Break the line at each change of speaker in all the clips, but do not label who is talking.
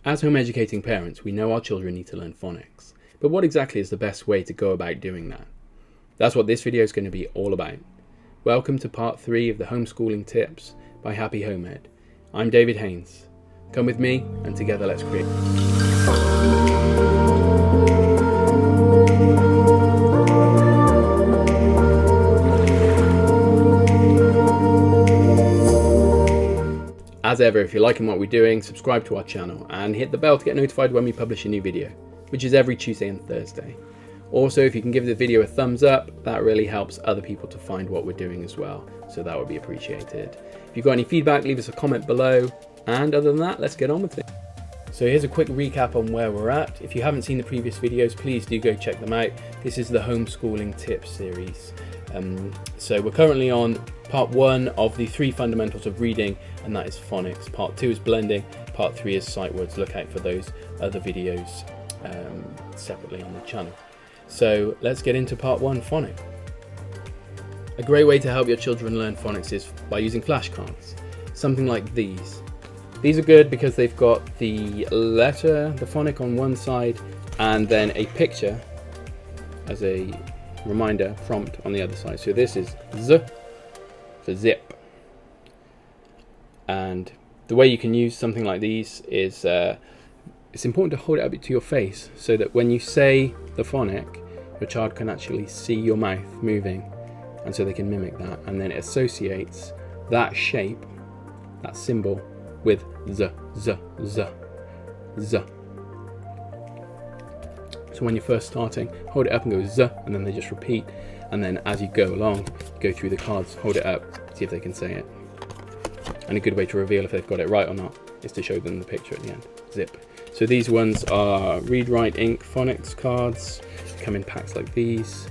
As home educating parents, we know our children need to learn phonics, but what exactly is the best way to go about doing that? That's what this video is going to be all about. Welcome to part 3 of the Homeschooling Tips by Happy Home Ed. I'm David Haynes. Come with me and together let's create. As ever, if you're liking what we're doing, subscribe to our channel and hit the bell to get notified when we publish a new video, which is every Tuesday and Thursday. Also, if you can give the video a thumbs up, that really helps other people to find what we're doing as well, so that would be appreciated. If you've got any feedback, leave us a comment below, and other than that, let's get on with it. So here's a quick recap on where we're at. If you haven't seen the previous videos, please do go check them out. This is the Homeschooling Tips series. So we're currently on part 1 of the 3 fundamentals of reading, and that is phonics. Part 2 is blending, part 3 is sight words. Look out for those other videos separately on the channel. So let's get into part 1, phonics. A great way to help your children learn phonics is by using flashcards, something like these. These are good because they've got the letter, the phonic on one side, and then a picture as a reminder prompt on the other side. So this is Z for zip. And the way you can use something like these is it's important to hold it up to your face so that when you say the phonic, your child can actually see your mouth moving, and so they can mimic that, and then it associates that shape, that symbol, with Z, Z, Z, Z. So when you're first starting, hold it up and go Z, and then they just repeat, and then as you go along, go through the cards, hold it up, see if they can say it. And a good way to reveal if they've got it right or not is to show them the picture at the end. Zip. So these ones are Read Write Ink phonics cards, come in packs like these.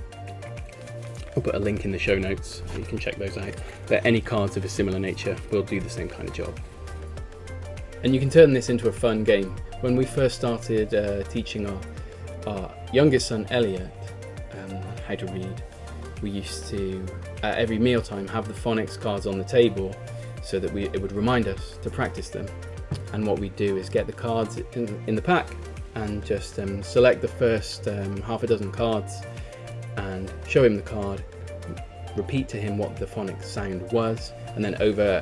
I'll put a link in the show notes so you can check those out. But any cards of a similar nature will do the same kind of job. And you can turn this into a fun game. When we first started teaching our youngest son Elliot how to read, we used to at every mealtime have the phonics cards on the table so that it would remind us to practice them. And what we do is get the cards in the pack and just select the first half a dozen cards and show him the card, repeat to him what the phonics sound was, and then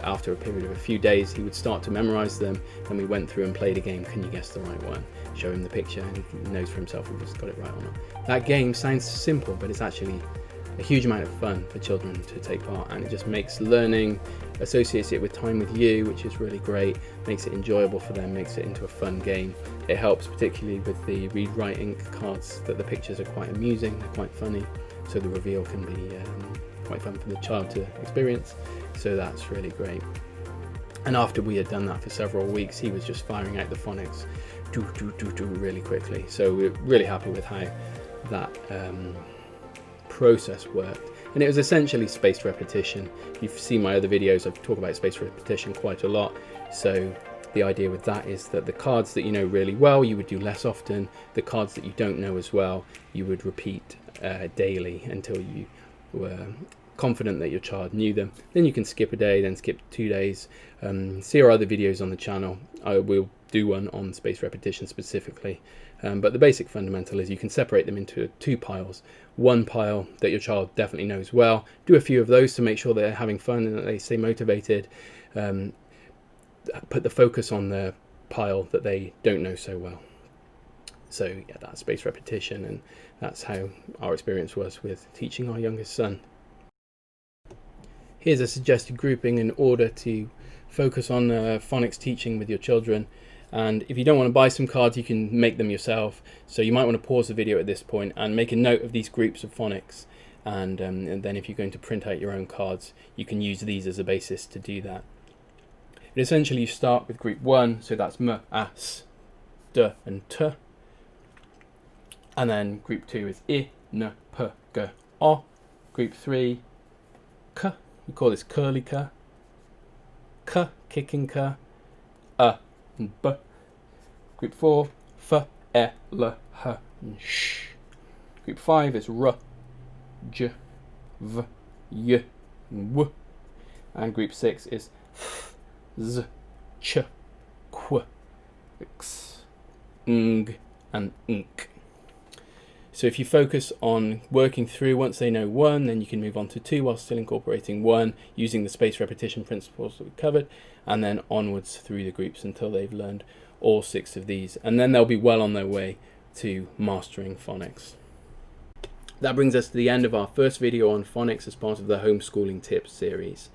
after a period of a few days he would start to memorize them, and we went through and played a game, can you guess the right one? Show him the picture and he knows for himself if he's got it right or not. That game sounds simple, but it's actually a huge amount of fun for children to take part, and it just makes learning, associates it with time with you, which is really great, makes it enjoyable for them, makes it into a fun game. It helps particularly with the Read Write Ink cards that the pictures are quite amusing, they're quite funny, so the reveal can be quite fun for the child to experience, so that's really great. And after we had done that for several weeks, he was just firing out the phonics really quickly, so we're really happy with how that process worked. And it was essentially spaced repetition. If you've seen my other videos, I've talked about spaced repetition quite a lot. So the idea with that is that the cards that you know really well, you would do less often. The cards that you don't know as well, you would repeat daily until you were confident that your child knew them. Then you can skip a day, then skip 2 days. See our other videos on the channel. I will do one on spaced repetition specifically. But the basic fundamental is you can separate them into 2 piles. One pile that your child definitely knows well. Do a few of those to make sure they're having fun and that they stay motivated. Put the focus on the pile that they don't know so well. So yeah, that's spaced repetition, and that's how our experience was with teaching our youngest son. Here's a suggested grouping in order to focus on phonics teaching with your children. And if you don't want to buy some cards, you can make them yourself. So you might want to pause the video at this point and make a note of these groups of phonics. And then if you're going to print out your own cards, you can use these as a basis to do that. But essentially you start with group 1, so that's M, A, S, D and T. And then group 2 is I, N, P, G, O. Group 3, K, we call this curly K. K, kicking K. A and B. Group 4, F, E, L, H and Sh. Group 5 is R, J, V, Y and W. And group 6 is F, Z, Ch, Q, X. ng, and nk. So if you focus on working through, once they know 1, then you can move on to 2 while still incorporating 1, using the spaced repetition principles that we covered, and then onwards through the groups until they've learned all 6 of these. And then they'll be well on their way to mastering phonics. That brings us to the end of our first video on phonics as part of the homeschooling tips series.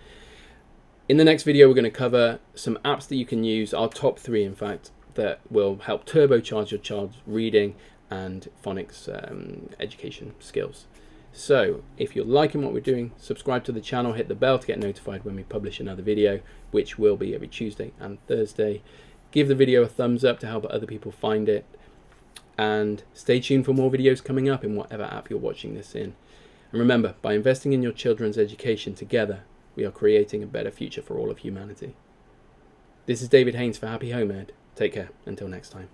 In the next video, we're going to cover some apps that you can use, our top 3 in fact, that will help turbocharge your child's reading and phonics education skills. So if you're liking what we're doing, subscribe to the channel, hit the bell to get notified when we publish another video, which will be every Tuesday and Thursday. Give the video a thumbs up to help other people find it, and stay tuned for more videos coming up in whatever app you're watching this in. And remember, by investing in your children's education together, we are creating a better future for all of humanity. This is David Haynes for Happy Home Ed. Take care. Until next time.